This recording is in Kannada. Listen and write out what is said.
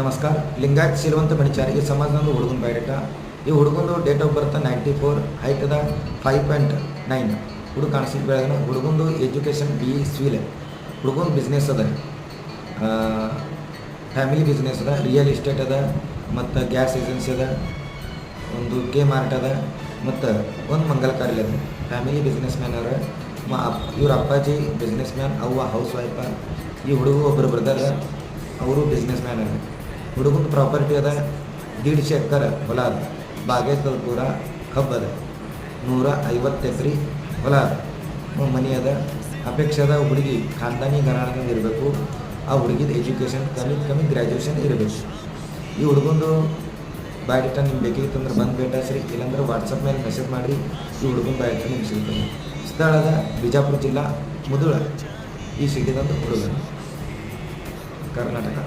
ನಮಸ್ಕಾರ. ಲಿಂಗಾಯತ್ ಸಿಲ್ವಂತ ಬಣಿಚಾರಿ ಈ ಸಮಾಜದೊಂದು ಹುಡುಗನ ಬಯೋಡೇಟಾ. ಈ ಹುಡುಗಂದು ಡೇಟ್ ಆಫ್ ಬರ್ತ್ 94, ಹೈಟ್ ಅದ 5.9. ಹುಡುಗ ಕಾಣಿಸಿದ ಬೆಳಗ್ಗೆ ಹುಡುಗಂದು ಎಜುಕೇಷನ್ BE ಸಿವಿಲ್. ಹುಡುಗನ ಬಿಸ್ನೆಸ್ ಅದ, ಫ್ಯಾಮಿಲಿ ಬಿಸ್ನೆಸ್ ಅದ, ರಿಯಲ್ ಎಸ್ಟೇಟ್ ಅದ, ಮತ್ತು ಗ್ಯಾಸ್ ಏಜೆನ್ಸಿ ಅದ, ಒಂದು ಮಾರ್ಟ್ ಅದ, ಮತ್ತು ಒಂದು ಮಂಗಲ ಕಾರ್ಯ ಅದ. ಫ್ಯಾಮಿಲಿ ಬಿಸ್ನೆಸ್ ಮ್ಯಾನ್ ಅವ್ರ. ಇವ್ರ ಅಪ್ಪಾಜಿ ಬಿಸ್ನೆಸ್ ಮ್ಯಾನ್, ಅವ್ವ ಹೌಸ್ ವೈಫ. ಈ ಹುಡುಗ ಒಬ್ಬರು ಬ್ರದರ್, ಅವರು ಬಿಸ್ನೆಸ್ ಮ್ಯಾನ್ ಅದ. ಹುಡುಗನ ಪ್ರಾಪರ್ಟಿ ಅದ 150 ಎಕರೆ ಹೊಲ ಅದ, ಬಾಗೇಕಲ್ಪುರ ಕಬ್ಬು ಅದ, 150 ಎಕರೆ ಹೊಲ ಅದ, ಮನೆ ಅದ. ಅಪೇಕ್ಷೆ ಅದ ಹುಡುಗಿ ಖಾನ್ದಾನಿ ಘರಾಣದಿಂದ ಇರಬೇಕು. ಆ ಹುಡುಗಿದ ಎಜುಕೇಷನ್ ಕಮ್ಮಿ ಗ್ರ್ಯಾಜುಯೇಷನ್ ಇರಬೇಕು. ಈ ಹುಡುಗಂದು ಬಯೋಡೇಟಾ ನಿಮ್ಗೆ ಬೇಕಿತ್ತಂದ್ರೆ ಬಂದು ಭೇಟಿಸ್ರಿ, ಇಲ್ಲಾಂದ್ರೆ ವಾಟ್ಸಪ್ ಮೇಲೆ ಮೆಸೇಜ್ ಮಾಡಿ. ಈ ಹುಡುಗನ ಬಯೋಡೇಟಾ ನಿಮ್ಗೆ ಸಿಗ್ತದೆ. ಸ್ಥಳದ ಬಿಜಾಪುರ ಜಿಲ್ಲಾ ಮುಧೋಳ, ಈ ಸಿಟಿದಂದು ಹುಡುಗ, ಕರ್ನಾಟಕ.